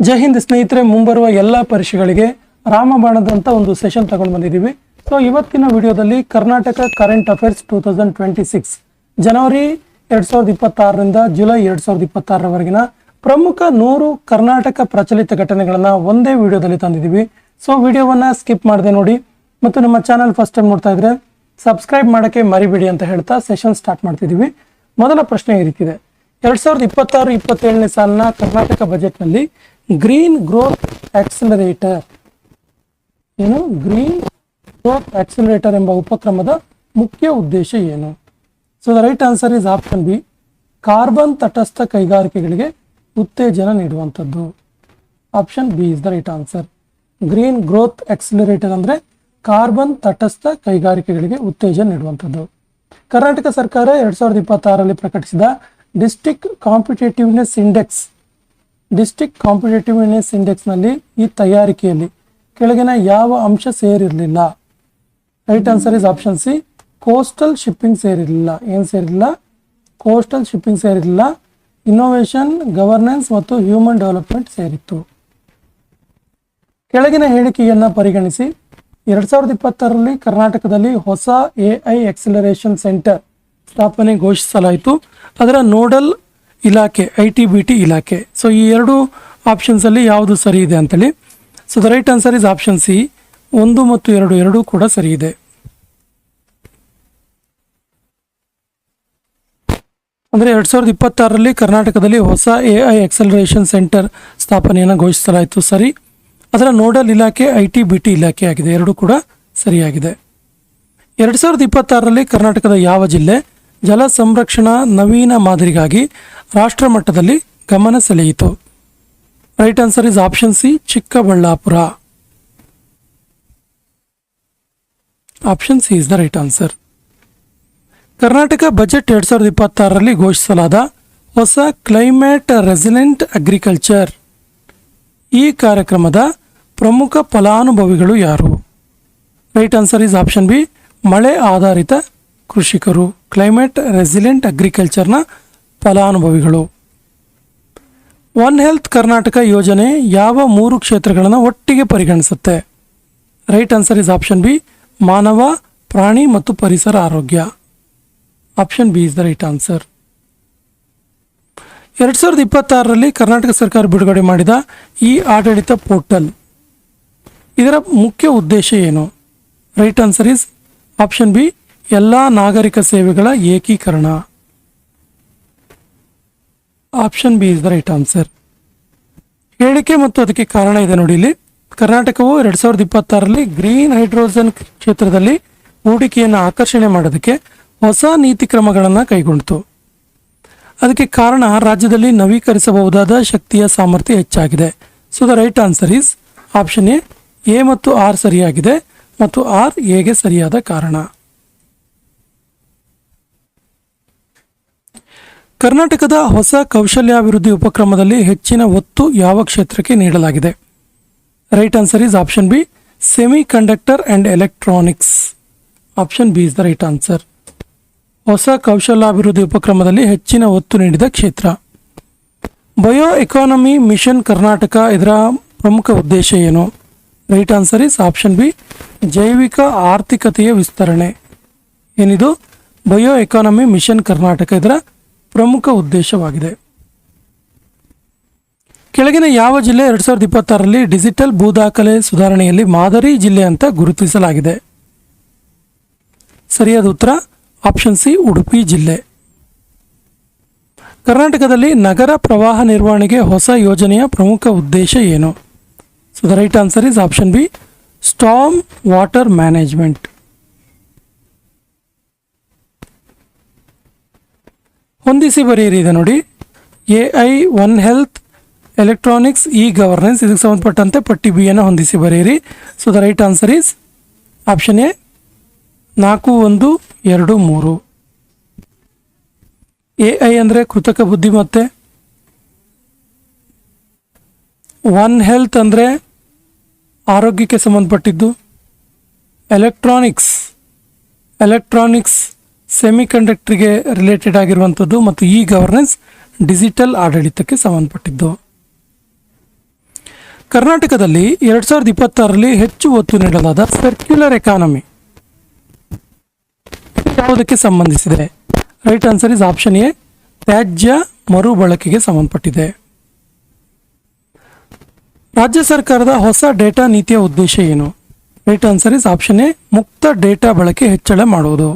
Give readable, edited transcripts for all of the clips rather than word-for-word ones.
ಜೈ ಹಿಂದ್ ಸ್ನೇಹಿತರೆ, ಮುಂಬರುವ ಎಲ್ಲ ಪರೀಕ್ಷೆಗಳಿಗೆ ರಾಮಬಾಣದಂತ ಒಂದು ಸೆಷನ್ ತಗೊಂಡು ಬಂದಿದ್ದೀವಿ. ಸೊ ಇವತ್ತಿನ ವಿಡಿಯೋದಲ್ಲಿ ಕರ್ನಾಟಕ ಕರೆಂಟ್ ಅಫೇರ್ಸ್ 2026 ಜನವರಿ 2026ರಿಂದ ಜುಲೈ 2026ರವರೆಗಿನ ಪ್ರಮುಖ 100 ಕರ್ನಾಟಕ ಪ್ರಚಲಿತ ಘಟನೆಗಳನ್ನ ಒಂದೇ ವಿಡಿಯೋದಲ್ಲಿ ತಂದಿದ್ದೀವಿ. ಸೊ ವಿಡಿಯೋವನ್ನ ಸ್ಕಿಪ್ ಮಾಡದೆ ನೋಡಿ ಮತ್ತು ನಮ್ಮ ಚಾನಲ್ ಫಸ್ಟ್ ಟೈಮ್ ನೋಡ್ತಾ ಇದ್ರೆ ಸಬ್ಸ್ಕ್ರೈಬ್ ಮಾಡೋಕ್ಕೆ ಮರಿಬೇಡಿ ಅಂತ ಹೇಳ್ತಾ ಸೆಷನ್ ಸ್ಟಾರ್ಟ್ ಮಾಡ್ತಿದ್ದೀವಿ. ಮೊದಲ ಪ್ರಶ್ನೆ ಈ ರೀತಿ ಇದೆ. 2026-27ನೇ ಸಾಲಿನ ಕರ್ನಾಟಕ ಬಜೆಟ್ನಲ್ಲಿ green growth accelerator green growth accelerator ಎಂಬ ಉಪಕ್ರಮದ ಮುಖ್ಯ ಉದ್ದೇಶ ಏನು? So the right answer is option B, carbon ತಟಸ್ಥ ಕೈಗಾರಿಕೆಗಳಿಗೆ ಉತ್ತೇಜನ ನೀಡುವಂಥದ್ದು. Option B is the right answer. Green growth accelerator ಅಂದರೆ ಕಾರ್ಬನ್ ತಟಸ್ಥ ಕೈಗಾರಿಕೆಗಳಿಗೆ ಉತ್ತೇಜನ ನೀಡುವಂಥದ್ದು. ಕರ್ನಾಟಕ ಸರ್ಕಾರ 2026ರಲ್ಲಿ ಪ್ರಕಟಿಸಿದ ಡಿಸ್ಟ್ರಿಕ್ಟ್ ಕಾಂಪಿಟೇಟಿವ್ನೆಸ್ ಇಂಡೆಕ್ಸ್ನಲ್ಲಿ ಈ ತಯಾರಿಕೆಯಲ್ಲಿ ಕೆಳಗಿನ ಯಾವ ಅಂಶ ಸೇರಿರಲಿಲ್ಲ? Right answer is option C, coastal shipping ಸೇರಿರಲಿಲ್ಲ. ಏನು ಸೇರಿರಲಿಲ್ಲ? ಕೋಸ್ಟಲ್ ಶಿಪ್ಪಿಂಗ್ ಸೇರಿರಲಿಲ್ಲ. ಇನ್ನೋವೇಷನ್, ಗವರ್ನೆನ್ಸ್ ಮತ್ತು ಹ್ಯೂಮನ್ ಡೆವಲಪ್ಮೆಂಟ್ ಸೇರಿತ್ತು. ಕೆಳಗಿನ ಹೇಳಿಕೆಯನ್ನು ಪರಿಗಣಿಸಿ 2026ರಲ್ಲಿ ಕರ್ನಾಟಕದಲ್ಲಿ ಹೊಸ AI ಎಕ್ಸಿಲರೇಷನ್ ಸೆಂಟರ್ ಸ್ಥಾಪನೆ ಘೋಷಿಸಲಾಯಿತು. ಅದರ ನೋಡಲ್ ಇಲಾಖೆ ITBT ಇಲಾಖೆ. ಸೊ ಈ ಎರಡು ಆಪ್ಷನ್ಸಲ್ಲಿ ಯಾವುದು ಸರಿ ಇದೆ ಅಂತೇಳಿ. So the right answer is option C, 1 ಮತ್ತು 2 ಎರಡೂ ಕೂಡ ಸರಿ ಇದೆ. ಅಂದರೆ 2026ರಲ್ಲಿ ಕರ್ನಾಟಕದಲ್ಲಿ ಹೊಸ AI ಎಕ್ಸಲರೇಷನ್ ಸೆಂಟರ್ ಸ್ಥಾಪನೆಯನ್ನು ಘೋಷಿಸಲಾಯಿತು, ಸರಿ. ಅದರ ನೋಡಲ್ ಇಲಾಖೆ ITBT ಇಲಾಖೆ ಆಗಿದೆ, ಎರಡೂ ಕೂಡ ಸರಿಯಾಗಿದೆ. 2026ರಲ್ಲಿ ಕರ್ನಾಟಕದ ಯಾವ ಜಿಲ್ಲೆ ಜಲ ಸಂರಕ್ಷಣಾ ನವೀನ ಮಾದರಿಗಾಗಿ ರಾಷ್ಟ್ರ ಮಟ್ಟದಲ್ಲಿ ಗಮನ ಸೆಳೆಯಿತು? Right answer is option C, Chikkaballapur. Option C is the right answer. Karnataka budget 2026ರಲ್ಲಿ ಘೋಷಿಸಲಾದ ಹೊಸ ಕ್ಲೈಮೇಟ್ ರೆಸಿಲೆಂಟ್ ಅಗ್ರಿಕಲ್ಚರ್ ಈ ಕಾರ್ಯಕ್ರಮದ ಪ್ರಮುಖ ಫಲಾನುಭವಿಗಳು ಯಾರು? Right answer is option B, ಮಳೆ ಆಧಾರಿತ ಕೃಷಿಕರು. ಕ್ಲೈಮೇಟ್ ರೆಸಿಲೆಂಟ್ ಅಗ್ರಿಕಲ್ಚರ್ನ ಫಲಾನುಭವಿಗಳು. ಒನ್ ಹೆಲ್ತ್ ಕರ್ನಾಟಕ ಯೋಜನೆ ಯಾವ 3 ಕ್ಷೇತ್ರಗಳನ್ನು ಒಟ್ಟಿಗೆ ಪರಿಗಣಿಸುತ್ತೆ? Right answer is option B, ಮಾನವ, ಪ್ರಾಣಿ ಮತ್ತು ಪರಿಸರ ಆರೋಗ್ಯ. Option B is the right answer. 2026ರಲ್ಲಿ ಕರ್ನಾಟಕ ಸರ್ಕಾರ ಬಿಡುಗಡೆ ಮಾಡಿದ ಈ ಆಡಳಿತ ಪೋರ್ಟಲ್ ಇದರ ಮುಖ್ಯ ಉದ್ದೇಶ ಏನು? Right answer is option B, ಎಲ್ಲ ನಾಗರಿಕ ಸೇವೆಗಳ ಏಕೀಕರಣ. Option B is the right answer. ಹೇಳಿಕೆ ಮತ್ತು ಅದಕ್ಕೆ ಕಾರಣ ಇದೆ ನೋಡಿ ಇಲ್ಲಿ. ಕರ್ನಾಟಕವು 2026ರಲ್ಲಿ ಗ್ರೀನ್ ಹೈಡ್ರೋಜನ್ ಕ್ಷೇತ್ರದಲ್ಲಿ ಹೂಡಿಕೆಯನ್ನು ಆಕರ್ಷಣೆ ಮಾಡೋದಕ್ಕೆ ಹೊಸ ನೀತಿ ಕ್ರಮಗಳನ್ನು ಕೈಗೊಂಡಿತು. ಅದಕ್ಕೆ ಕಾರಣ ರಾಜ್ಯದಲ್ಲಿ ನವೀಕರಿಸಬಹುದಾದ ಶಕ್ತಿಯ ಸಾಮರ್ಥ್ಯ ಹೆಚ್ಚಾಗಿದೆ. So the right answer is option A ಮತ್ತು ಆರ್ ಸರಿಯಾಗಿದೆ ಮತ್ತು ಆರ್ ಎಗೆ ಸರಿಯಾದ ಕಾರಣ. ಕರ್ನಾಟಕದ ಹೊಸ ಕೌಶಲ್ಯಾಭಿವೃದ್ಧಿ ಉಪಕ್ರಮದಲ್ಲಿ ಹೆಚ್ಚಿನ ಒತ್ತು ಯಾವ ಕ್ಷೇತ್ರಕ್ಕೆ ನೀಡಲಾಗಿದೆ? Right answer is option B, semi conductor and electronics. Option B is the right answer. ಹೊಸ ಕೌಶಲ್ಯಾಭಿವೃದ್ಧಿ ಉಪಕ್ರಮದಲ್ಲಿ ಹೆಚ್ಚಿನ ಒತ್ತು ನೀಡಿದ ಕ್ಷೇತ್ರ. ಬಯೋ ಎಕಾನಮಿ ಮಿಷನ್ ಕರ್ನಾಟಕ ಇದರ ಪ್ರಮುಖ ಉದ್ದೇಶ ಏನು? Right answer is option B, ಜೈವಿಕ ಆರ್ಥಿಕತೆಯ ವಿಸ್ತರಣೆ. ಏನಿದು? ಬಯೋ ಎಕಾನಮಿ ಮಿಷನ್ ಕರ್ನಾಟಕ ಇದರ ಪ್ರಮುಖ ಉದ್ದೇಶವಾಗಿದೆ. ಕೆಳಗಿನ ಯಾವ ಜಿಲ್ಲೆ 2026ರಲ್ಲಿ ಡಿಜಿಟಲ್ ಭೂದಾಖಲೆ ಸುಧಾರಣೆಯಲ್ಲಿ ಮಾದರಿ ಜಿಲ್ಲೆ ಅಂತ ಗುರುತಿಸಲಾಗಿದೆ? ಸರಿಯಾದ ಉತ್ತರ ಆಪ್ಷನ್ ಸಿ, ಉಡುಪಿ ಜಿಲ್ಲೆ. ಕರ್ನಾಟಕದಲ್ಲಿ ನಗರ ಪ್ರವಾಹ ನಿರ್ವಹಣೆಗೆ ಹೊಸ ಯೋಜನೆಯ ಪ್ರಮುಖ ಉದ್ದೇಶ ಏನು? So the right answer is option B, storm water management. ಹೊಂದಿಸಿ ಬರೆಯಿರಿ ಇದೆ ನೋಡಿ. AI, one health, electronics, E governance ಇದಕ್ಕೆ ಸಂಬಂಧಪಟ್ಟಂತೆ ಪಟ್ಟಿ ಬಿ ಅನ್ನು ಹೊಂದಿಸಿ ಬರೆಯಿರಿ. So the right answer is option A, 4, 1, 2, 3. AI ಅಂದರೆ ಕೃತಕ ಬುದ್ಧಿಮತ್ತೆ, ಒನ್ ಹೆಲ್ತ್ ಅಂದರೆ ಆರೋಗ್ಯಕ್ಕೆ ಸಂಬಂಧಪಟ್ಟಿದ್ದು, ಎಲೆಕ್ಟ್ರಾನಿಕ್ಸ್ ಸೆಮಿ ಕಂಡಕ್ಟರ್ಗೆ ರಿಲೇಟೆಡ್ ಆಗಿರುವಂಥದ್ದು ಮತ್ತು ಇ ಗವರ್ನೆನ್ಸ್ ಡಿಜಿಟಲ್ ಆಡಳಿತಕ್ಕೆ ಸಂಬಂಧಪಟ್ಟಿದ್ದು. ಕರ್ನಾಟಕದಲ್ಲಿ 2026ರಲ್ಲಿ ಹೆಚ್ಚು ಒತ್ತು ನೀಡಲಾದ ಸರ್ಕ್ಯುಲರ್ ಎಕಾನಮಿ ಯಾವುದಕ್ಕೆ ಸಂಬಂಧಿಸಿದೆ? Right answer is option A, ತ್ಯಾಜ್ಯ ಮರುಬಳಕೆಗೆ ಸಂಬಂಧಪಟ್ಟಿದೆ. ರಾಜ್ಯ ಸರ್ಕಾರದ ಹೊಸ ಡೇಟಾ ನೀತಿಯ ಉದ್ದೇಶ ಏನು? Right answer is option A, ಮುಕ್ತ ಡೇಟಾ ಬಳಕೆ ಹೆಚ್ಚಳ ಮಾಡುವುದು.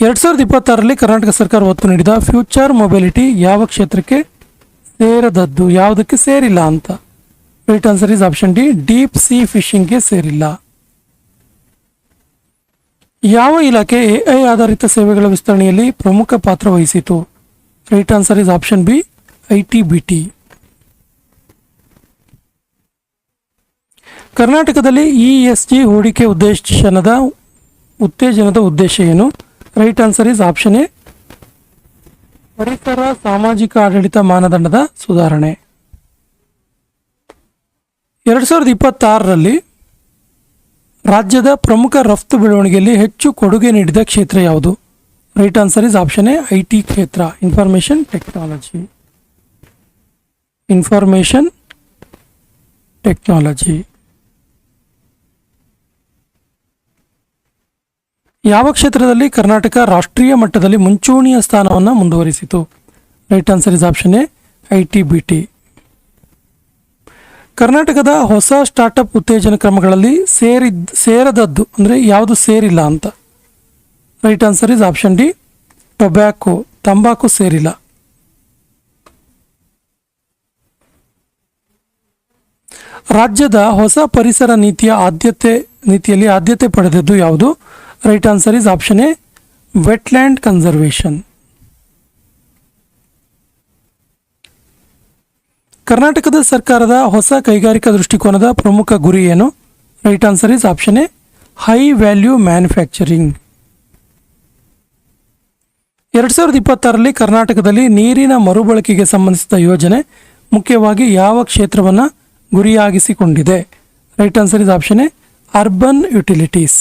2026ರಲ್ಲಿ ಕರ್ನಾಟಕ ಸರ್ಕಾರ ಒತ್ತು ನೀಡಿದ ಫ್ಯೂಚರ್ ಮೊಬಿಲಿಟಿ ಯಾವ ಕ್ಷೇತ್ರಕ್ಕೆ ಸೇರದದ್ದು, ಯಾವುದಕ್ಕೆ ಸೇರಿಲ್ಲ ಅಂತ? Right answer is option D, deep sea ಫಿಶಿಂಗ್ಗೆ ಸೇರಿಲ್ಲ. ಯಾವ ಇಲಾಖೆ ಎಐ ಆಧಾರಿತ ಸೇವೆಗಳ ವಿಸ್ತರಣೆಯಲ್ಲಿ ಪ್ರಮುಖ ಪಾತ್ರ ವಹಿಸಿತು? Right answer is option B, IT BT. ಕರ್ನಾಟಕದಲ್ಲಿ ಇಎಸ್ಜಿ ಹೂಡಿಕೆ ಉತ್ತೇಜನದ ಉದ್ದೇಶ ಏನು? Right answer is option A, ಪರಿಸರ ಸಾಮಾಜಿಕ ಆಡಳಿತ ಮಾನದಂಡದ ಸುಧಾರಣೆ. 2026ರಲ್ಲಿ ರಾಜ್ಯದ ಪ್ರಮುಖ ರಫ್ತು ಬೆಳವಣಿಗೆಯಲ್ಲಿ ಹೆಚ್ಚು ಕೊಡುಗೆ ನೀಡಿದ ಕ್ಷೇತ್ರ ಯಾವುದು? Right answer is option A, IT ಕ್ಷೇತ್ರ, ಇನ್ಫಾರ್ಮೇಷನ್ ಟೆಕ್ನಾಲಜಿ. ಯಾವ ಕ್ಷೇತ್ರದಲ್ಲಿ ಕರ್ನಾಟಕ ರಾಷ್ಟ್ರೀಯ ಮಟ್ಟದಲ್ಲಿ ಮುಂಚೂಣಿಯ ಸ್ಥಾನವನ್ನು ಮುಂದುವರಿಸಿತು? Right answer is option A, IT BT. ಕರ್ನಾಟಕದ ಹೊಸ ಸ್ಟಾರ್ಟಪ್ ಉತ್ತೇಜನ ಕ್ರಮಗಳಲ್ಲಿ ಸೇರದದ್ದು ಅಂದರೆ ಯಾವುದು ಸೇರಿಲ್ಲ ಅಂತ? Right answer is option D, ತಂಬಾಕು ಸೇರಿಲ್ಲ. ರಾಜ್ಯದ ಹೊಸ ಪರಿಸರ ನೀತಿಯಲ್ಲಿ ಆದ್ಯತೆ ಪಡೆದದ್ದು ಯಾವುದು? Right answer is option A, wetland conservation. ಕರ್ನಾಟಕದ ಸರ್ಕಾರದ ಹೊಸ ಕೈಗಾರಿಕಾ ದೃಷ್ಟಿಕೋನದ ಪ್ರಮುಖ ಗುರಿ ಏನು? Right answer is option A, high value manufacturing. 2026ರಲ್ಲಿ ಕರ್ನಾಟಕದಲ್ಲಿ ನೀರಿನ ಮರುಬಳಕೆಗೆ ಸಂಬಂಧಿಸಿದ ಯೋಜನೆ ಮುಖ್ಯವಾಗಿ ಯಾವ ಕ್ಷೇತ್ರವನ್ನು ಗುರಿಯಾಗಿಸಿಕೊಂಡಿದೆ? Right answer is option A, urban utilities.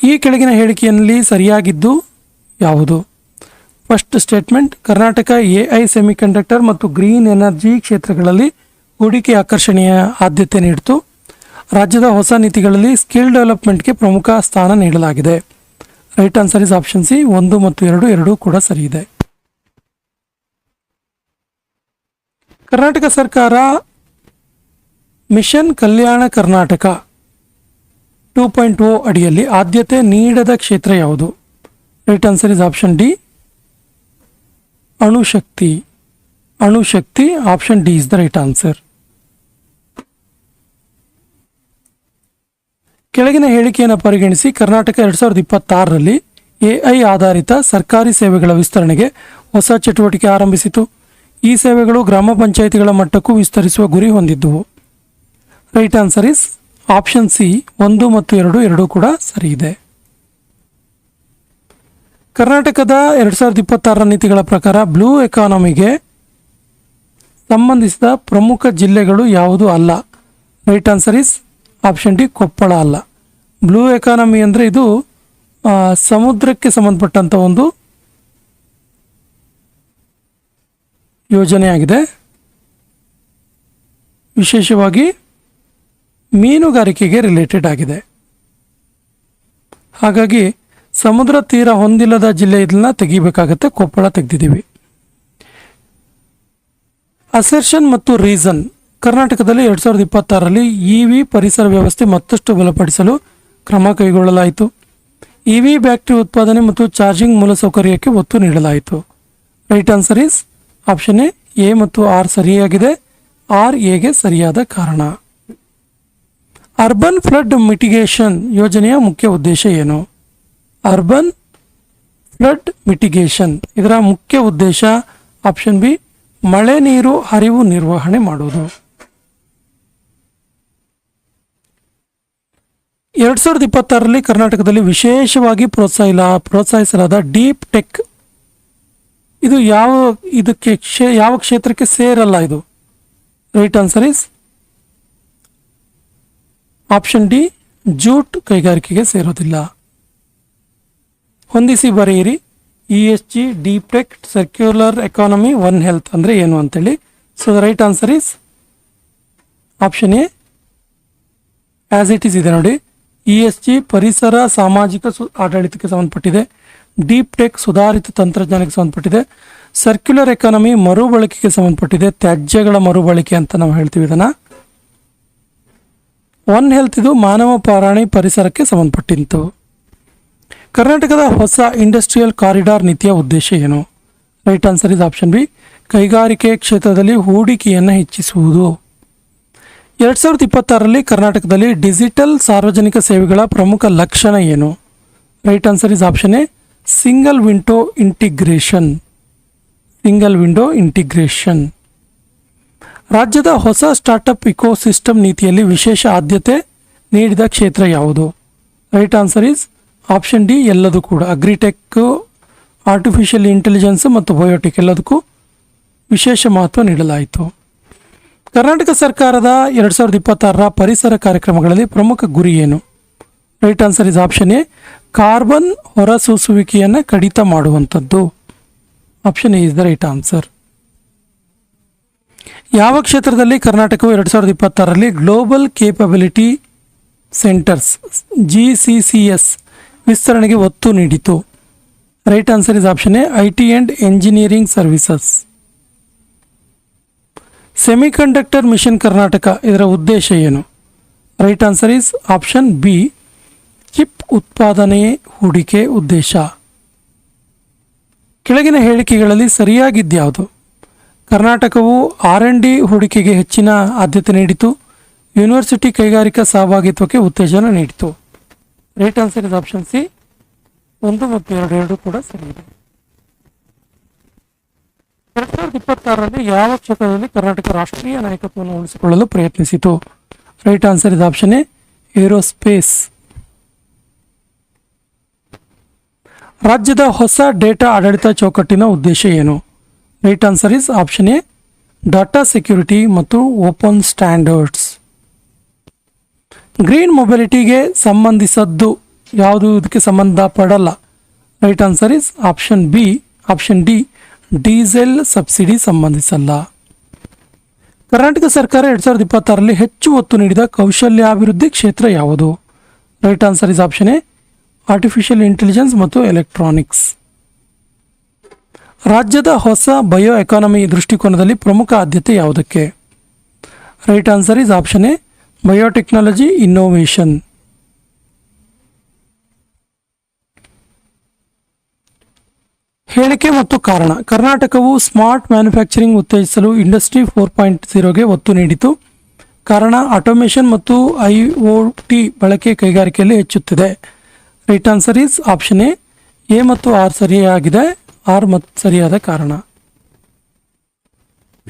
ಈ ಕೆಳಗಿನ ಹೇಳಿಕೆಯಲ್ಲಿ ಸರಿಯಾಗಿದ್ದು ಯಾವುದು? First statement, Karnataka AI semiconductor ಮತ್ತು ಗ್ರೀನ್ ಎನರ್ಜಿ ಕ್ಷೇತ್ರಗಳಲ್ಲಿ ಹೂಡಿಕೆ ಆಕರ್ಷಣೆಯ ಆದ್ಯತೆ ನೀಡಿತು. ರಾಜ್ಯದ ಹೊಸ ನೀತಿಗಳಲ್ಲಿ ಸ್ಕಿಲ್ ಡೆವಲಪ್ಮೆಂಟ್ಗೆ ಪ್ರಮುಖ ಸ್ಥಾನ ನೀಡಲಾಗಿದೆ. Right answer is option C, 1 ಮತ್ತು 2 ಎರಡೂ ಕೂಡ ಸರಿ ಇದೆ. ಕರ್ನಾಟಕ ಸರ್ಕಾರ ಮಿಷನ್ ಕಲ್ಯಾಣ ಕರ್ನಾಟಕ 2.0 ಅಡಿಯಲ್ಲಿ ಆದ್ಯತೆ ನೀಡದ ಕ್ಷೇತ್ರ ಯಾವುದು? Right answer is option D, ಅಣುಶಕ್ತಿ. Option D is the right answer. ಕೆಳಗಿನ ಹೇಳಿಕೆಯನ್ನು ಪರಿಗಣಿಸಿ ಕರ್ನಾಟಕ 2026ರಲ್ಲಿ ಎಐ ಆಧಾರಿತ ಸರ್ಕಾರಿ ಸೇವೆಗಳ ವಿಸ್ತರಣೆಗೆ ಹೊಸ ಚಟುವಟಿಕೆ ಆರಂಭಿಸಿತು. ಈ ಸೇವೆಗಳು ಗ್ರಾಮ ಪಂಚಾಯಿತಿಗಳ ಮಟ್ಟಕ್ಕೂ ವಿಸ್ತರಿಸುವ ಗುರಿ ಹೊಂದಿದ್ದುವು. Right answer is option C, 1 ಮತ್ತು 2 ಎರಡೂ ಕೂಡ ಸರಿ ಇದೆ. ಕರ್ನಾಟಕದ 2026ರ ನೀತಿಗಳ ಪ್ರಕಾರ ಬ್ಲೂ ಎಕಾನಮಿಗೆ ಸಂಬಂಧಿಸಿದ ಪ್ರಮುಖ ಜಿಲ್ಲೆಗಳು ಯಾವುದು ಅಲ್ಲ? Right answer is option D, Koppal ಅಲ್ಲ. ಬ್ಲೂ ಎಕಾನಮಿ ಅಂದರೆ ಇದು ಸಮುದ್ರಕ್ಕೆ ಸಂಬಂಧಪಟ್ಟಂಥ ಒಂದು ಯೋಜನೆಯಾಗಿದೆ. ವಿಶೇಷವಾಗಿ ಮೀನುಗಾರಿಕೆಗೆ ರಿಲೇಟೆಡ್ ಆಗಿದೆ. ಹಾಗಾಗಿ ಸಮುದ್ರ ತೀರ ಹೊಂದಿಲ್ಲದ ಜಿಲ್ಲೆ ಇದನ್ನ ತೆಗಿಬೇಕಾಗತ್ತೆ. ಕೊಪ್ಪಳ ತೆಗೆದಿದ್ದೀವಿ. ಅಸೆರ್ಷನ್ ಮತ್ತು ರೀಸನ್, ಕರ್ನಾಟಕದಲ್ಲಿ 2026ರಲ್ಲಿ ಇವಿ ಪರಿಸರ ವ್ಯವಸ್ಥೆ ಮತ್ತಷ್ಟು ಬಲಪಡಿಸಲು ಕ್ರಮ ಕೈಗೊಳ್ಳಲಾಯಿತು. ಇವಿ ಬ್ಯಾಟರಿ ಉತ್ಪಾದನೆ ಮತ್ತು ಚಾರ್ಜಿಂಗ್ ಮೂಲಸೌಕರ್ಯಕ್ಕೆ ಒತ್ತು ನೀಡಲಾಯಿತು. Right answer is option A ಮತ್ತು ಆರ್ ಸರಿಯಾಗಿದೆ. ಆರ್ ಎಗೆ ಸರಿಯಾದ ಕಾರಣ. ಅರ್ಬನ್ ಫ್ಲಡ್ ಮಿಟಿಗೇಷನ್ ಯೋಜನೆಯ ಮುಖ್ಯ ಉದ್ದೇಶ ಏನು? ಅರ್ಬನ್ ಫ್ಲಡ್ ಮಿಟಿಗೇಷನ್ ಇದರ ಮುಖ್ಯ ಉದ್ದೇಶ ಆಪ್ಷನ್ ಬಿ, ಮಳೆ ನೀರು ಹರಿವು ನಿರ್ವಹಣೆ ಮಾಡುವುದು. 2026ರಲ್ಲಿ ಕರ್ನಾಟಕದಲ್ಲಿ ವಿಶೇಷವಾಗಿ ಪ್ರೋತ್ಸಾಹಿಸಲಾದ ಡೀಪ್ ಟೆಕ್ ಇದು ಯಾವ ಕ್ಷೇತ್ರಕ್ಕೆ ಸೇರಲ್ಲ ಇದು? Right answer is option D, jute ಕೈಗಾರಿಕೆಗೆ ಸೇರೋದಿಲ್ಲ. ಹೊಂದಿಸಿ ಬರೆಯಿರಿ. ESG, deep tech, circular economy, one health ಅಂದರೆ ಏನು ಅಂತೇಳಿ. So the right answer is option A as it is ಇದೆ ನೋಡಿ. ESG ಪರಿಸರ ಸಾಮಾಜಿಕ ಆಡಳಿತಕ್ಕೆ ಸಂಬಂಧಪಟ್ಟಿದೆ. ಡೀಪ್ ಟೆಕ್ ಸುಧಾರಿತ ತಂತ್ರಜ್ಞಾನಕ್ಕೆ ಸಂಬಂಧಪಟ್ಟಿದೆ. ಸರ್ಕ್ಯುಲರ್ ಎಕಾನಮಿ ಮರುಬಳಕೆಗೆ ಸಂಬಂಧಪಟ್ಟಿದೆ, ತ್ಯಾಜ್ಯಗಳ ಮರುಬಳಕೆ ಅಂತ ನಾವು ಹೇಳ್ತೀವಿ ಇದನ್ನು. ಒನ್ ಹೆಲ್ತ್ ಇದು ಮಾನವ ಪ್ರಾಣಿ ಪರಿಸರಕ್ಕೆ ಸಂಬಂಧಪಟ್ಟಿತ್ತು. ಕರ್ನಾಟಕದ ಹೊಸ ಇಂಡಸ್ಟ್ರಿಯಲ್ ಕಾರಿಡಾರ್ ನೀತಿಯ ಉದ್ದೇಶ ಏನು? Right answer is option B, ಕೈಗಾರಿಕೆ ಕ್ಷೇತ್ರದಲ್ಲಿ ಹೂಡಿಕೆಯನ್ನು ಹೆಚ್ಚಿಸುವುದು. 2026ರಲ್ಲಿ ಕರ್ನಾಟಕದಲ್ಲಿ ಡಿಜಿಟಲ್ ಸಾರ್ವಜನಿಕ ಸೇವೆಗಳ ಪ್ರಮುಖ ಲಕ್ಷಣ ಏನು? Right answer is option A, single window integration. ರಾಜ್ಯದ ಹೊಸ ಸ್ಟಾರ್ಟಪ್ ಇಕೋಸಿಸ್ಟಮ್ ನೀತಿಯಲ್ಲಿ ವಿಶೇಷ ಆದ್ಯತೆ ನೀಡಿದ ಕ್ಷೇತ್ರ ಯಾವುದು? Right answer is option D, ಎಲ್ಲದೂ ಕೂಡ. ಅಗ್ರಿಟೆಕ್, ಆರ್ಟಿಫಿಷಿಯಲ್ ಇಂಟೆಲಿಜೆನ್ಸ್ ಮತ್ತು ಬಯೋಟೆಕ್ ಎಲ್ಲದಕ್ಕೂ ವಿಶೇಷ ಮಹತ್ವ ನೀಡಲಾಯಿತು. ಕರ್ನಾಟಕ ಸರ್ಕಾರದ 2026ರ ಪರಿಸರ ಕಾರ್ಯಕ್ರಮಗಳಲ್ಲಿ ಪ್ರಮುಖ ಗುರಿ ಏನು? Right answer is option A, carbon ಹೊರಸೂಸುವಿಕೆಯನ್ನು ಕಡಿತ ಮಾಡುವಂಥದ್ದು. Option A is the right answer. ಯಾವ ಕ್ಷೇತ್ರದಲ್ಲಿ ಕರ್ನಾಟಕವು 2026ರಲ್ಲಿ ಗ್ಲೋಬಲ್ ಕೇಪಬಿಲಿಟಿ ಸೆಂಟರ್ಸ್ GCCS ವಿಸ್ತರಣೆಗೆ ಒತ್ತು ನೀಡಿತು? Right answer is option A, IT and engineering services. Semiconductor mission Karnataka ಇದರ ಉದ್ದೇಶ ಏನು? Right answer is option B, chip ಉತ್ಪಾದನೆ ಹೂಡಿಕೆ ಉದ್ದೇಶ. ಕೆಳಗಿನ ಹೇಳಿಕೆಗಳಲ್ಲಿ ಸರಿಯಾಗಿದ್ಯಾವುದು? ಕರ್ನಾಟಕವು R&D ಹೂಡಿಕೆಗೆ ಹೆಚ್ಚಿನ ಆದ್ಯತೆ ನೀಡಿತು. ಯೂನಿವರ್ಸಿಟಿ ಕೈಗಾರಿಕಾ ಸಹಭಾಗಿತ್ವಕ್ಕೆ ಉತ್ತೇಜನ ನೀಡಿತು. Right answer is option C, 1 ಮತ್ತು 2 ಎರಡೂ ಕೂಡ ಸರಿಯಿದೆ. 2026ರಲ್ಲಿ ಯಾವ ಕ್ಷೇತ್ರದಲ್ಲಿ ಕರ್ನಾಟಕ ರಾಷ್ಟ್ರೀಯ ನಾಯಕತ್ವವನ್ನು ಉಳಿಸಿಕೊಳ್ಳಲು ಪ್ರಯತ್ನಿಸಿತು? Right answer is option A, aerospace. ರಾಜ್ಯದ ಹೊಸ ಡೇಟಾ ಆಡಳಿತ ಚೌಕಟ್ಟಿನ ಉದ್ದೇಶ ಏನು? Right answer is option A, data security ಮತ್ತು ಓಪನ್ ಸ್ಟ್ಯಾಂಡರ್ಡ್ಸ್. ಗ್ರೀನ್ ಮೊಬಿಲಿಟಿಗೆ ಸಂಬಂಧಿಸದ್ದು ಯಾವುದು ಇದಕ್ಕೆ ಸಂಬಂಧ ಪಡಲ್ಲ? Right answer is option D, diesel subsidy ಸಂಬಂಧಿಸಲ್ಲ. ಕರ್ನಾಟಕ ಸರ್ಕಾರ 2026ರಲ್ಲಿ ಹೆಚ್ಚು ಒತ್ತು ನೀಡಿದ ಕೌಶಲ್ಯಾಭಿವೃದ್ಧಿ ಕ್ಷೇತ್ರ ಯಾವುದು? Right answer is option A, artificial intelligence ಮತ್ತು ಎಲೆಕ್ಟ್ರಾನಿಕ್ಸ್. ರಾಜ್ಯದ ಹೊಸ ಬಯೋ ಎಕಾನಮಿ ದೃಷ್ಟಿಕೋನದಲ್ಲಿ ಪ್ರಮುಖ ಆದ್ಯತೆ ಯಾವುದಕ್ಕೆ? Right answer is option A, biotechnology innovation. ಹೇಳಿಕೆ ಮತ್ತು ಕಾರಣ. ಕರ್ನಾಟಕವು ಸ್ಮಾರ್ಟ್ ಮ್ಯಾನುಫ್ಯಾಕ್ಚರಿಂಗ್ ಉತ್ತೇಜಿಸಲು ಇಂಡಸ್ಟ್ರಿ 4.0ಗೆ ಒತ್ತು ನೀಡಿತು. ಕಾರಣ ಆಟೋಮೇಷನ್ ಮತ್ತು IoT ಬಳಕೆ ಕೈಗಾರಿಕೆಯಲ್ಲಿ ಹೆಚ್ಚುತ್ತಿದೆ. Right answer is option A ಮತ್ತು ಆರ್ ಸರಿಯಾಗಿದೆ. ಆರ್ ಮತ್ತು ಸರಿಯಾದ ಕಾರಣ.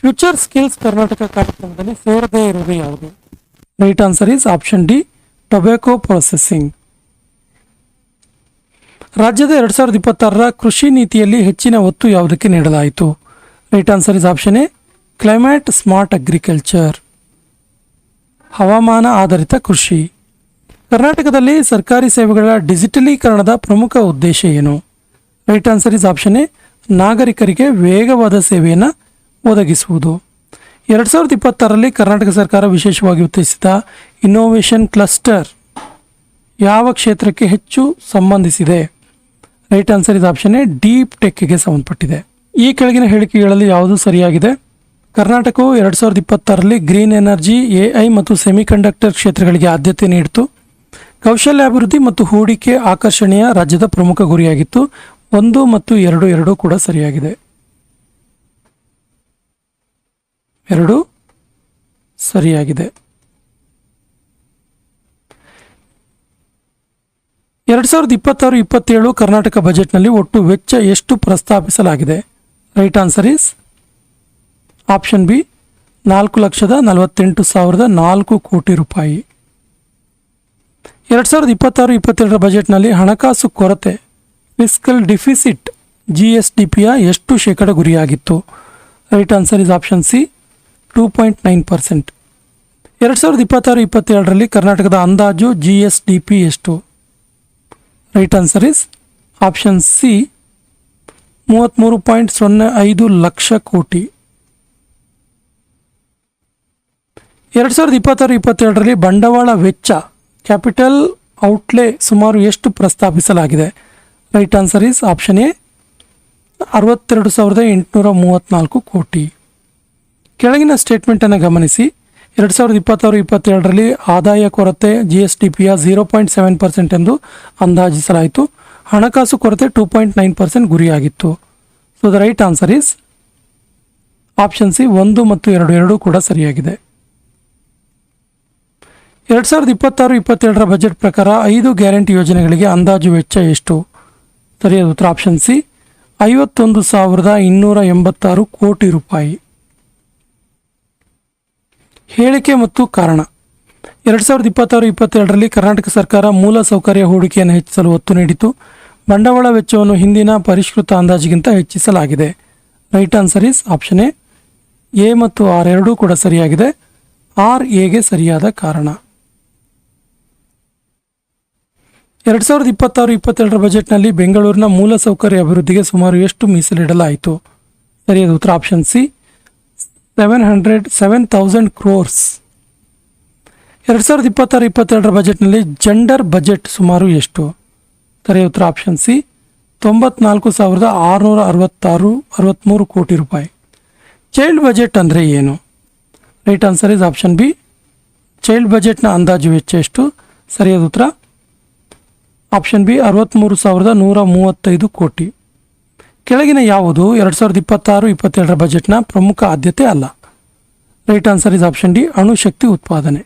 ಫ್ಯೂಚರ್ ಸ್ಕಿಲ್ಸ್ ಕರ್ನಾಟಕ ಕಾರ್ಯಕ್ರಮದಲ್ಲಿ ಸೇರದೇ ಇರುವುದು ಯಾವುದು? Right answer is option D, tobacco processing. ರಾಜ್ಯದ 2026ರ ಕೃಷಿ ನೀತಿಯಲ್ಲಿ ಹೆಚ್ಚಿನ ಒತ್ತು ಯಾವುದಕ್ಕೆ ನೀಡಲಾಯಿತು? Right answer is option A, climate smart agriculture, ಹವಾಮಾನ ಆಧಾರಿತ ಕೃಷಿ. ಕರ್ನಾಟಕದಲ್ಲಿ ಸರ್ಕಾರಿ ಸೇವೆಗಳ ಡಿಜಿಟಲೀಕರಣದ ಪ್ರಮುಖ ಉದ್ದೇಶ ಏನು? Right answer is option A, ನಾಗರಿಕರಿಗೆ ವೇಗವಾದ ಸೇವೆಯನ್ನು ಒದಗಿಸುವುದು. 2026ರಲ್ಲಿ ಕರ್ನಾಟಕ ಸರ್ಕಾರ ವಿಶೇಷವಾಗಿ ಉತ್ತೇಜಿಸಿದ ಇನ್ನೋವೇಷನ್ ಕ್ಲಸ್ಟರ್ ಯಾವ ಕ್ಷೇತ್ರಕ್ಕೆ ಹೆಚ್ಚು ಸಂಬಂಧಿಸಿದೆ? Right answer is option A, deep ಟೆಕ್ಗೆ ಸಂಬಂಧಪಟ್ಟಿದೆ. ಈ ಕೆಳಗಿನ ಹೇಳಿಕೆಗಳಲ್ಲಿ ಯಾವುದು ಸರಿಯಾಗಿದೆ? ಕರ್ನಾಟಕವು 2026ರಲ್ಲಿ ಗ್ರೀನ್ ಎನರ್ಜಿ, AI ಮತ್ತು ಸೆಮಿಕಂಡಕ್ಟರ್ ಕ್ಷೇತ್ರಗಳಿಗೆ ಆದ್ಯತೆ ನೀಡಿತು. ಕೌಶಲ್ಯಾಭಿವೃದ್ಧಿ ಮತ್ತು ಹೂಡಿಕೆ ಆಕರ್ಷಣೆಯ ರಾಜ್ಯದ ಪ್ರಮುಖ ಗುರಿಯಾಗಿತ್ತು. 1 ಮತ್ತು 2 ಎರಡೂ ಕೂಡ ಸರಿಯಾಗಿದೆ. 2 ಸರಿಯಾಗಿದೆ. 2026-27 ಕರ್ನಾಟಕ ಬಜೆಟ್ನಲ್ಲಿ ಒಟ್ಟು ವೆಚ್ಚ ಎಷ್ಟು ಪ್ರಸ್ತಾಪಿಸಲಾಗಿದೆ? Right answer is option B, 4,48,004 ಕೋಟಿ ರೂಪಾಯಿ. 2026-27ರ ಬಜೆಟ್ನಲ್ಲಿ ಹಣಕಾಸು ಕೊರತೆ ಫಿಸ್ಕಲ್ ಡಿಫಿಸಿಟ್ GSDPಯ ಎಷ್ಟು ಶೇಕಡ ಗುರಿಯಾಗಿತ್ತು? Right answer is option C, 2.9%. 2026-27ರಲ್ಲಿ ಕರ್ನಾಟಕದ ಅಂದಾಜು GSDP ಎಷ್ಟು? Right answer is option C, 33.05 lakh ಕೋಟಿ. 2026-27ರಲ್ಲಿ ಬಂಡವಾಳ ವೆಚ್ಚ ಕ್ಯಾಪಿಟಲ್ ಔಟ್ಲೇ ಸುಮಾರು ಎಷ್ಟು ಪ್ರಸ್ತಾಪಿಸಲಾಗಿದೆ? Right answer is option A 62,834 ಕೋಟಿ. ಕೆಳಗಿನ ಸ್ಟೇಟ್ಮೆಂಟನ್ನು ಗಮನಿಸಿ. 2026-27ರಲ್ಲಿ ಆದಾಯ ಕೊರತೆ GSDPಯ 0.7% ಎಂದು ಅಂದಾಜಿಸಲಾಯಿತು. ಹಣಕಾಸು ಕೊರತೆ 2.9% ಗುರಿಯಾಗಿತ್ತು. So the right answer is option C 1 ಮತ್ತು 2 ಎರಡೂ ಕೂಡ ಸರಿಯಾಗಿದೆ. 2026-27ರ ಬಜೆಟ್ ಪ್ರಕಾರ 5 ಗ್ಯಾರಂಟಿ ಯೋಜನೆಗಳಿಗೆ ಅಂದಾಜು ವೆಚ್ಚ ಎಷ್ಟು? ಸರಿಯಾದ ಉತ್ತರ ಆಪ್ಷನ್ ಸಿ 51,286 ಕೋಟಿ ರೂಪಾಯಿ. ಹೇಳಿಕೆ ಮತ್ತು ಕಾರಣ. 2026-27ರಲ್ಲಿ ಕರ್ನಾಟಕ ಸರ್ಕಾರ ಮೂಲ ಸೌಕರ್ಯ ಹೂಡಿಕೆಯನ್ನು ಹೆಚ್ಚಿಸಲು ಒತ್ತು ನೀಡಿತು. ಬಂಡವಾಳ ವೆಚ್ಚವನ್ನು ಹಿಂದಿನ ಪರಿಷ್ಕೃತ ಅಂದಾಜಿಗಿಂತ ಹೆಚ್ಚಿಸಲಾಗಿದೆ. Right answer is option A ಮತ್ತು ಆರ್ ಎರಡೂ ಕೂಡ ಸರಿಯಾಗಿದೆ. ಆರ್ ಎಗೆ ಸರಿಯಾದ ಕಾರಣ. 2026-27ರ ಬಜೆಟ್ನಲ್ಲಿ ಬೆಂಗಳೂರಿನ ಮೂಲಸೌಕರ್ಯ ಅಭಿವೃದ್ಧಿಗೆ ಸುಮಾರು ಎಷ್ಟು ಮೀಸಲಿಡಲಾಯಿತು? ಸರಿಯಾದ ಉತ್ತರ ಆಪ್ಷನ್ ಸಿ 7,000 ಕ್ರೋರ್ಸ್. 2026-27ರ ಬಜೆಟ್ನಲ್ಲಿ ಜೆಂಡರ್ ಬಜೆಟ್ ಸುಮಾರು ಎಷ್ಟು? ಸರಿಯಾದ ಉತ್ತರ ಆಪ್ಷನ್ ಸಿ 94,663 ಕೋಟಿ ರೂಪಾಯಿ. ಚೈಲ್ಡ್ ಬಜೆಟ್ ಅಂದರೆ ಏನು? Right answer is option B child ಬಜೆಟ್ನ ಅಂದಾಜು ವೆಚ್ಚ ಎಷ್ಟು? ಸರಿಯಾದ ಉತ್ತರ ಆಪ್ಷನ್ ಬಿ 63,135 ಕೋಟಿ. ಕೆಳಗಿನ ಯಾವುದು 2026-27ರ ಬಜೆಟ್ನ ಪ್ರಮುಖ ಆದ್ಯತೆ ಅಲ್ಲ? Right answer is option D ಅಣುಶಕ್ತಿ ಉತ್ಪಾದನೆ.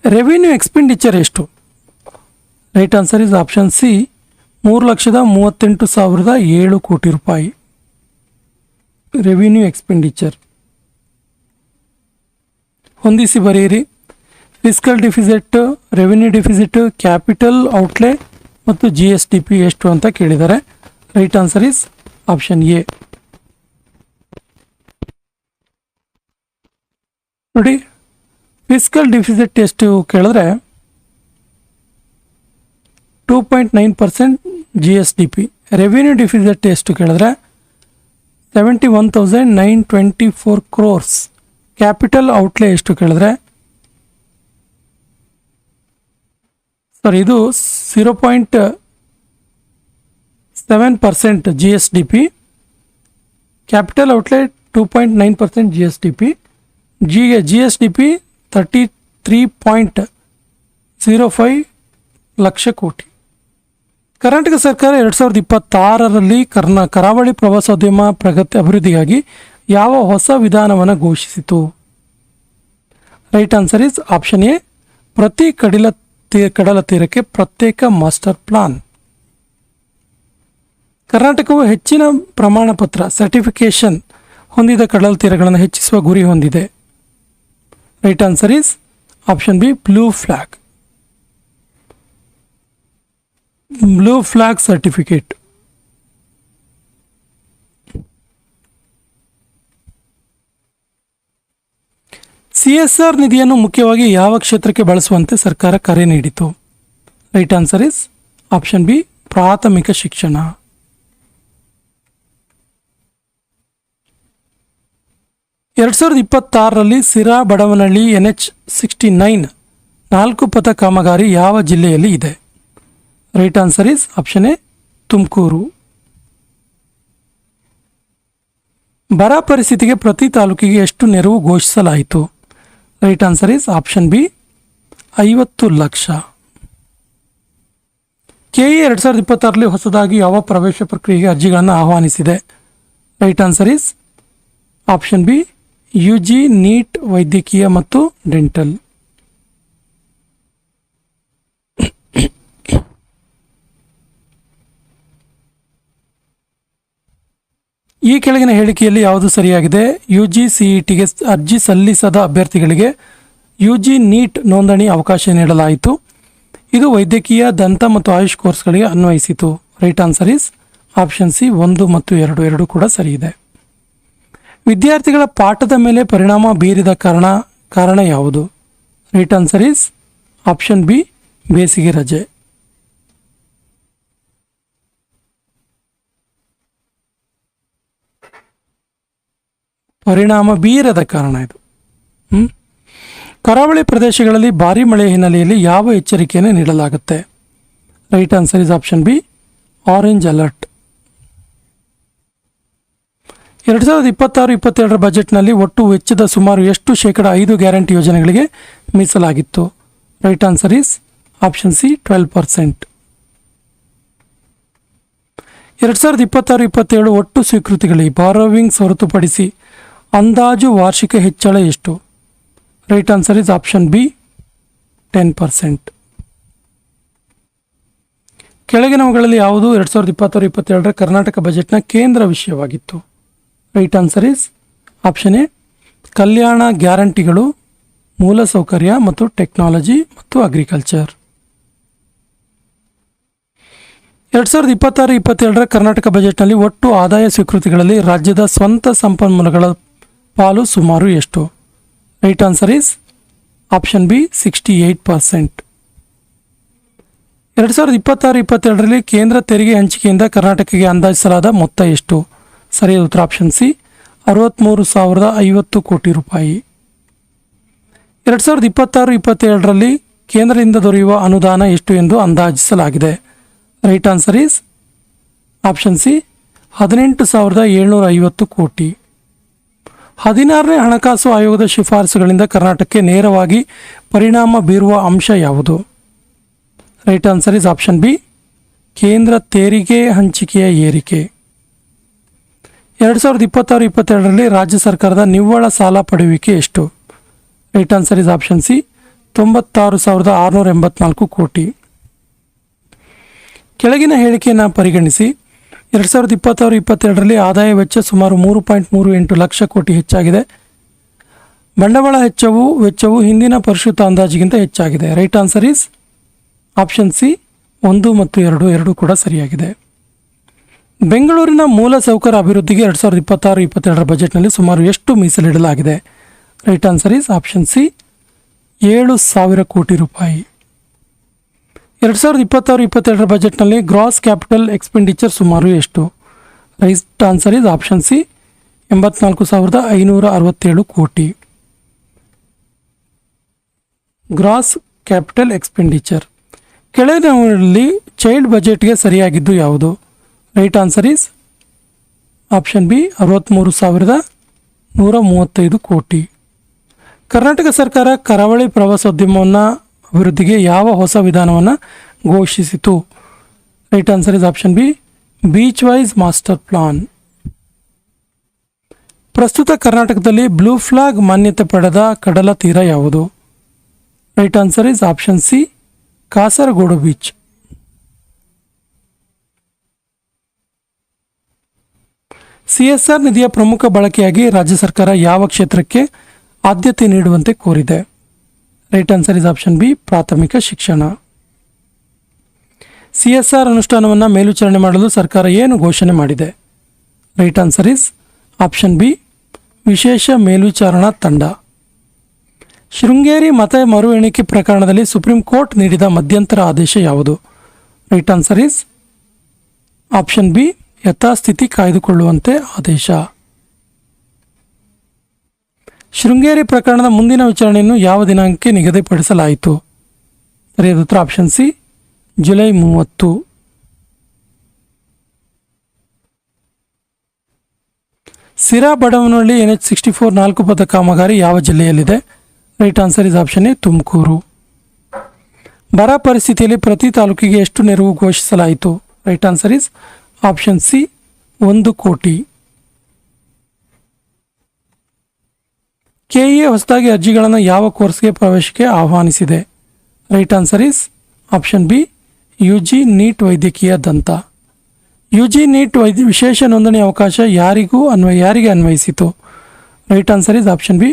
ರೆವಿನ್ಯೂ ಎಕ್ಸ್ಪೆಂಡಿಚರ್ ಎಷ್ಟು? Right answer is option C 3,38,007 crore ರೂಪಾಯಿ. ರೆವಿನ್ಯೂ ಎಕ್ಸ್ಪೆಂಡಿಚರ್ ಹೊಂದಿಸಿ ಬರೆಯಿರಿ. Fiscal deficit, revenue deficit, capital outlay ಮತ್ತು GSDP ಎಷ್ಟು ಅಂತ ಕೇಳಿದ್ದಾರೆ. Right answer is option A. ನೋಡಿ, ಫಿಸ್ಕಲ್ ಡಿಫಿಸಿಟ್ ಎಷ್ಟು ಕೇಳಿದ್ರೆ 2.9% GSDP. ರೆವಿನ್ಯೂ ಡಿಫಿಸಿಟ್ ಎಷ್ಟು ಕೇಳಿದ್ರೆ 71,924 ಕ್ರೋರ್ಸ್. ಕ್ಯಾಪಿಟಲ್ ಔಟ್ಲೇ ಎಷ್ಟು ಕೇಳಿದ್ರೆ ಇದು 0.7% GSDP. Capital ಔಟ್ಲೇ 2.9% GSDP. GSDP 33.05 lakh ಕೋಟಿ. ಕರ್ನಾಟಕ ಸರ್ಕಾರ 2026ರಲ್ಲಿ ಕರಾವಳಿ ಪ್ರವಾಸೋದ್ಯಮ ಅಭಿವೃದ್ಧಿಗಾಗಿ ಯಾವ ಹೊಸ ವಿಧಾನವನ್ನು ಘೋಷಿಸಿತು? Right answer is option A ಪ್ರತಿ ಕಡಲ ತೀರಕ್ಕೆ ಪ್ರತ್ಯೇಕ ಮಾಸ್ಟರ್ ಪ್ಲಾನ್. ಕರ್ನಾಟಕವು ಹೆಚ್ಚಿನ ಪ್ರಮಾಣ ಪತ್ರ ಸರ್ಟಿಫಿಕೇಶನ್ ಹೊಂದಿದ ಕಡಲ ತೀರಗಳನ್ನು ಹೆಚ್ಚಿಸುವ ಗುರಿ ಹೊಂದಿದೆ. Right answer is option B blue flag certificate. CSR ನಿಧಿಯನ್ನು ಮುಖ್ಯವಾಗಿ ಯಾವ ಕ್ಷೇತ್ರಕ್ಕೆ ಬಳಸುವಂತೆ ಸರ್ಕಾರ ಕರೆ ನೀಡಿತು? Right answer is option B ಪ್ರಾಥಮಿಕ ಶಿಕ್ಷಣ. ಎರಡ್ 2026ರಲ್ಲಿ ಸಿರಾ ಬಡವನಹಳ್ಳಿ NH69 4 ಪಥ ಕಾಮಗಾರಿ ಯಾವ ಜಿಲ್ಲೆಯಲ್ಲಿ ಇದೆ? Right answer is option A Tumakuru. ಬರ ಪರಿಸ್ಥಿತಿಗೆ ಪ್ರತಿ ತಾಲೂಕಿಗೆ ಎಷ್ಟು ನೆರವು ಘೋಷಿಸಲಾಯಿತು? Right answer is option B 50 lakh. KE 2026ರಲ್ಲಿ ಹೊಸದಾಗಿ ಯಾವ ಪ್ರವೇಶ ಪ್ರಕ್ರಿಯೆಗೆ ಅರ್ಜಿಗಳನ್ನು ಆಹ್ವಾನಿಸಿದೆ? Right answer is option B UG NEET ವೈದ್ಯಕೀಯ ಮತ್ತು ಡೆಂಟಲ್. ಈ ಕೆಳಗಿನ ಹೇಳಿಕೆಯಲ್ಲಿ ಯಾವುದು ಸರಿಯಾಗಿದೆ? UGCETಗೆ ಅರ್ಜಿ ಸಲ್ಲಿಸದ ಅಭ್ಯರ್ಥಿಗಳಿಗೆ UG ನೀಟ್ ನೋಂದಣಿ ಅವಕಾಶ ನೀಡಲಾಯಿತು. ಇದು ವೈದ್ಯಕೀಯ, ದಂತ ಮತ್ತು ಆಯುಷ್ ಕೋರ್ಸ್ಗಳಿಗೆ ಅನ್ವಯಿಸಿತು. Right answer is option C 1 ಮತ್ತು 2 ಎರಡೂ ಕೂಡ ಸರಿಯಿದೆ. ವಿದ್ಯಾರ್ಥಿಗಳ ಪಾಠದ ಮೇಲೆ ಪರಿಣಾಮ ಬೀರಿದ ಕಾರಣ ಯಾವುದು? Right answer is option B ಬೇಸಿಗೆ ರಜೆ. ಪರಿಣಾಮ ಬೀರದ ಕಾರಣ ಇದು. ಕರಾವಳಿ ಪ್ರದೇಶಗಳಲ್ಲಿ ಭಾರೀ ಮಳೆ ಹಿನ್ನೆಲೆಯಲ್ಲಿ ಯಾವ ಎಚ್ಚರಿಕೆಯನ್ನು ನೀಡಲಾಗುತ್ತೆ? Right answer is option B, orange alert. 2026-27 ಬಜೆಟ್ನಲ್ಲಿ ಒಟ್ಟು ವೆಚ್ಚದ ಸುಮಾರು ಎಷ್ಟು ಶೇಕಡ 5 ಗ್ಯಾರಂಟಿ ಯೋಜನೆಗಳಿಗೆ ಮೀಸಲಾಗಿತ್ತು? Right answer is option C, 12%. 2026-27 ಒಟ್ಟು ಸ್ವೀಕೃತಿಗಳಿಗೆ ಬಾರೋವಿಂಗ್ಸ್ ಹೊರತುಪಡಿಸಿ ಅಂದಾಜು ವಾರ್ಷಿಕ ಹೆಚ್ಚಳ ಎಷ್ಟು? Right answer is option B, 10%. ಕೆಳಗಿನವುಗಳಲ್ಲಿ ಯಾವುದು 2026-27 ಕರ್ನಾಟಕ ಬಜೆಟ್ನ ಕೇಂದ್ರ ವಿಷಯವಾಗಿತ್ತು? Right answer is option A, ಕಲ್ಯಾಣ ಗ್ಯಾರಂಟಿಗಳು, ಮೂಲಸೌಕರ್ಯ ಮತ್ತು ಟೆಕ್ನಾಲಜಿ ಮತ್ತು ಅಗ್ರಿಕಲ್ಚರ್. 2026-27 ಕರ್ನಾಟಕ ಬಜೆಟ್ನಲ್ಲಿ ಒಟ್ಟು ಆದಾಯ ಸ್ವೀಕೃತಿಗಳಲ್ಲಿ ರಾಜ್ಯದ ಸ್ವಂತ ಸಂಪನ್ಮೂಲಗಳ ಪಾಲು ಸುಮಾರು ಎಷ್ಟು? Right answer is option B, 68%. 2026-27 ಕೇಂದ್ರ ತೆರಿಗೆ ಹಂಚಿಕೆಯಿಂದ ಕರ್ನಾಟಕಕ್ಕೆ ಅಂದಾಜಿಸಲಾದ ಮೊತ್ತ ಎಷ್ಟು? ಸರಿಯಾದ ಉತ್ತರ ಆಪ್ಷನ್ ಸಿ, 63,050 ಕೋಟಿ ರೂಪಾಯಿ. 2026-27 ಕೇಂದ್ರದಿಂದ ದೊರೆಯುವ ಅನುದಾನ ಎಷ್ಟು ಎಂದು ಅಂದಾಜಿಸಲಾಗಿದೆ? Right answer is option C, 18,750 ಕೋಟಿ. 16ನೇ ಹಣಕಾಸು ಆಯೋಗದ ಶಿಫಾರಸುಗಳಿಂದ ಕರ್ನಾಟಕಕ್ಕೆ ನೇರವಾಗಿ ಪರಿಣಾಮ ಬೀರುವ ಅಂಶ ಯಾವುದು? Right answer is option B, ಕೇಂದ್ರ ತೆರಿಗೆ ಹಂಚಿಕೆಯ ಏರಿಕೆ. 2026-27 ರಾಜ್ಯ ಸರ್ಕಾರದ ನಿವ್ವಳ ಸಾಲ ಪಡೆಯುವಿಕೆ ಎಷ್ಟು? Right answer is option C, 96,684 ಕೋಟಿ. ಕೆಳಗಿನ ಹೇಳಿಕೆಯನ್ನು ಪರಿಗಣಿಸಿ. 2026-27 ಆದಾಯ ವೆಚ್ಚ ಸುಮಾರು 3.38 ಲಕ್ಷ ಕೋಟಿ ಹೆಚ್ಚಾಗಿದೆ. ಬಂಡವಾಳ ವೆಚ್ಚವು ಹಿಂದಿನ ಪರಿಷ್ಕೃತ ಅಂದಾಜಿಗಿಂತ ಹೆಚ್ಚಾಗಿದೆ. Right answer is option C, 1 ಮತ್ತು 2 ಕೂಡ ಸರಿಯಾಗಿದೆ. ಬೆಂಗಳೂರಿನ ಮೂಲಸೌಕರ್ಯ ಅಭಿವೃದ್ಧಿಗೆ 2026-27 ಬಜೆಟ್ನಲ್ಲಿ ಸುಮಾರು ಎಷ್ಟು ಮೀಸಲಿಡಲಾಗಿದೆ? Right answer is option C, 7,000 ಕೋಟಿ ರೂಪಾಯಿ. 2026-27 ಬಜೆಟ್ನಲ್ಲಿ ಗ್ರಾಸ್ ಕ್ಯಾಪಿಟಲ್ ಎಕ್ಸ್ಪೆಂಡಿಚರ್ ಸುಮಾರು ಎಷ್ಟು? Right answer is option C, 84,567 ಕೋಟಿ. Gross capital expenditure. ಕೆಳಗಿನವುಗಳಲ್ಲಿ ಚೈಲ್ಡ್ ಬಜೆಟ್ಗೆ ಸರಿಯಾಗಿದ್ದು ಯಾವುದು? Right answer is option B, 63,135 ಕೋಟಿ. ಕರ್ನಾಟಕ ಸರ್ಕಾರ ಕರಾವಳಿ ಪ್ರವಾಸೋದ್ಯಮವನ್ನು ಅಭಿವೃದ್ಧಿಗೆ ಯಾವ ಹೊಸ ವಿಧಾನವನ್ನು ಘೋಷಿಸಿತು? Right answer is option B, beach wise master plan. ಪ್ರಸ್ತುತ ಕರ್ನಾಟಕದಲ್ಲಿ ಬ್ಲೂ ಫ್ಲಾಗ್ ಮಾನ್ಯತೆ ಪಡೆದ ಕಡಲ ತೀರ ಯಾವುದು? Right answer is option C, Kasaragod beach. CSR ನಿಧಿಯ ಪ್ರಮುಖ ಬಳಕೆಯಾಗಿ ರಾಜ್ಯ ಸರ್ಕಾರ ಯಾವ ಕ್ಷೇತ್ರಕ್ಕೆ ಆದ್ಯತೆ ನೀಡುವಂತೆ ಕೋರಿದೆ? Right answer is option B, ಪ್ರಾಥಮಿಕ ಶಿಕ್ಷಣ. CSR ಅನುಷ್ಠಾನವನ್ನು ಮೇಲ್ವಿಚಾರಣೆ ಮಾಡಲು ಸರ್ಕಾರ ಏನು ಘೋಷಣೆ ಮಾಡಿದೆ? Right answer is option B, ವಿಶೇಷ ಮೇಲ್ವಿಚಾರಣಾ ತಂಡ. ಶೃಂಗೇರಿ ಮತ ಮರು ಎಣಿಕೆ ಪ್ರಕರಣದಲ್ಲಿ ಸುಪ್ರೀಂ ಕೋರ್ಟ್ ನೀಡಿದ ಮಧ್ಯಂತರ ಆದೇಶ ಯಾವುದು? Right answer is option B, ಯಥಾಸ್ಥಿತಿ ಕಾಯ್ದುಕೊಳ್ಳುವಂತೆ ಆದೇಶ. ಶೃಂಗೇರಿ ಪ್ರಕರಣದ ಮುಂದಿನ ವಿಚಾರಣೆಯನ್ನು ಯಾವ ದಿನಾಂಕಕ್ಕೆ ನಿಗದಿಪಡಿಸಲಾಯಿತು? ಸರಿಯಾದ ಉತ್ತರ option C, July 30. Sira Badavanahalli NH-64 4 ಪಥ ಕಾಮಗಾರಿ ಯಾವ ಜಿಲ್ಲೆಯಲ್ಲಿದೆ? Right answer is option A, Tumakuru. ಬರ ಪರಿಸ್ಥಿತಿಯಲ್ಲಿ ಪ್ರತಿ ತಾಲೂಕಿಗೆ ಎಷ್ಟು ನೆರವು ಘೋಷಿಸಲಾಯಿತು? Right answer is option C, 1 ಕೋಟಿ. KEA ಹೊಸದಾಗಿ ಅರ್ಜಿಗಳನ್ನು ಯಾವ ಕೋರ್ಸ್ಗೆ ಪ್ರವೇಶಕ್ಕೆ ಆಹ್ವಾನಿಸಿದೆ? Right answer is option B, UG NEET ವೈದ್ಯಕೀಯ ದಂತ. UG ನೀಟ್ ವಿಶೇಷ ನೋಂದಣಿ ಅವಕಾಶ ಯಾರಿಗೆ ಅನ್ವಯಿಸಿತು? Right answer is option B,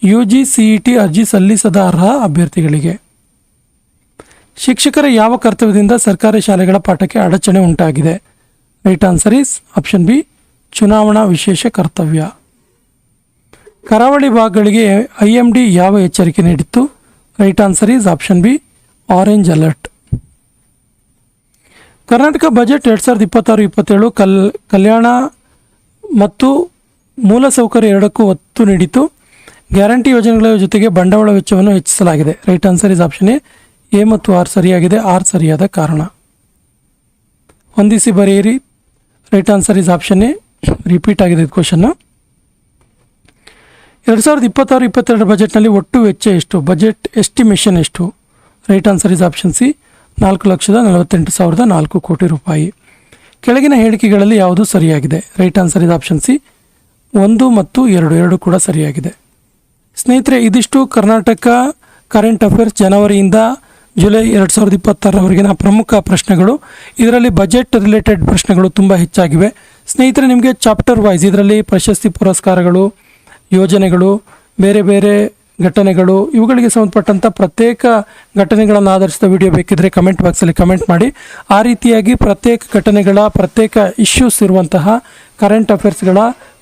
UG CET ಅರ್ಜಿ ಸಲ್ಲಿಸದ ಅರ್ಹ ಅಭ್ಯರ್ಥಿಗಳಿಗೆ. ಶಿಕ್ಷಕರ ಯಾವ ಕರ್ತವ್ಯದಿಂದ ಸರ್ಕಾರಿ ಶಾಲೆಗಳ ಪಾಠಕ್ಕೆ ಅಡಚಣೆ ಉಂಟಾಗಿದೆ? Right answer is option B, ಚುನಾವಣಾ ವಿಶೇಷ ಕರ್ತವ್ಯ. ಕರಾವಳಿ ಭಾಗಗಳಿಗೆ IMD ಯಾವ ಎಚ್ಚರಿಕೆ ನೀಡಿತ್ತು? Right answer is option B, orange alert. Karnataka budget 2026-27 ಕಲ್ಯಾಣ ಮತ್ತು ಮೂಲಸೌಕರ್ಯ ಎರಡಕ್ಕೂ ಒತ್ತು ನೀಡಿತು. ಗ್ಯಾರಂಟಿ ಯೋಜನೆಗಳ ಜೊತೆಗೆ ಬಂಡವಾಳ ವೆಚ್ಚವನ್ನು ಹೆಚ್ಚಿಸಲಾಗಿದೆ. Right answer is option A ಮತ್ತು ಆರ್ ಸರಿಯಾಗಿದೆ. ಆರ್ ಸರಿಯಾದ ಕಾರಣ. ಹೊಂದಿಸಿ ಬರೆಯಿರಿ. Right answer is option A. Repeat ಆಗಿದೆ ಇದು ಕ್ವಶನ್ನು. 2026-22 ಬಜೆಟ್ನಲ್ಲಿ ಒಟ್ಟು ವೆಚ್ಚ ಎಷ್ಟು? ಬಜೆಟ್ ಎಸ್ಟಿಮೇಷನ್ ಎಷ್ಟು? Right answer is option C. 4,48,004 ಕೋಟಿ ರೂಪಾಯಿ. ಕೆಳಗಿನ ಹೇಳಿಕೆಗಳಲ್ಲಿ ಯಾವುದು ಸರಿಯಾಗಿದೆ? Right answer is option C. 1 ಮತ್ತು 2 ಕೂಡ ಸರಿಯಾಗಿದೆ. ಸ್ನೇಹಿತರೆ, ಇದಿಷ್ಟು ಕರ್ನಾಟಕ ಕರೆಂಟ್ ಅಫೇರ್ಸ್ ಜನವರಿಯಿಂದ ಜುಲೈ 2026ರವರೆಗಿನ ಪ್ರಮುಖ ಪ್ರಶ್ನೆಗಳು. ಇದರಲ್ಲಿ ಬಜೆಟ್ ರಿಲೇಟೆಡ್ ಪ್ರಶ್ನೆಗಳು ತುಂಬ ಹೆಚ್ಚಾಗಿವೆ. ಸ್ನೇಹಿತರೆ, ನಿಮಗೆ ಚಾಪ್ಟರ್ ವೈಸ್ ಇದರಲ್ಲಿ ಪ್ರಶಸ್ತಿ ಪುರಸ್ಕಾರಗಳು, ಯೋಜನೆಗಳು, ಬೇರೆ ಬೇರೆ ಘಟನೆಗಳು, ಇವುಗಳಿಗೆ ಸಂಬಂಧಪಟ್ಟಂಥ ಪ್ರತ್ಯೇಕ ಘಟನೆಗಳನ್ನು ಆಧರಿಸಿದ ವಿಡಿಯೋ ಬೇಕಿದ್ದರೆ ಕಮೆಂಟ್ ಬಾಕ್ಸಲ್ಲಿ ಕಮೆಂಟ್ ಮಾಡಿ. ಆ ರೀತಿಯಾಗಿ ಪ್ರತ್ಯೇಕ ಘಟನೆಗಳ, ಪ್ರತ್ಯೇಕ ಇಶ್ಯೂಸ್ ಇರುವಂತಹ ಕರೆಂಟ್ ಅಫೇರ್ಸ್ಗಳ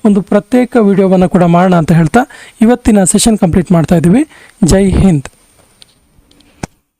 ಒಂದು ಪ್ರತ್ಯೇಕ ವಿಡಿಯೋವನ್ನು ಕೂಡ ಮಾಡೋಣ ಅಂತ ಹೇಳ್ತಾ ಇವತ್ತಿನ ಸೆಷನ್ ಕಂಪ್ಲೀಟ್ ಮಾಡ್ತಾ ಇದ್ದೀವಿ. ಜೈ ಹಿಂದ್.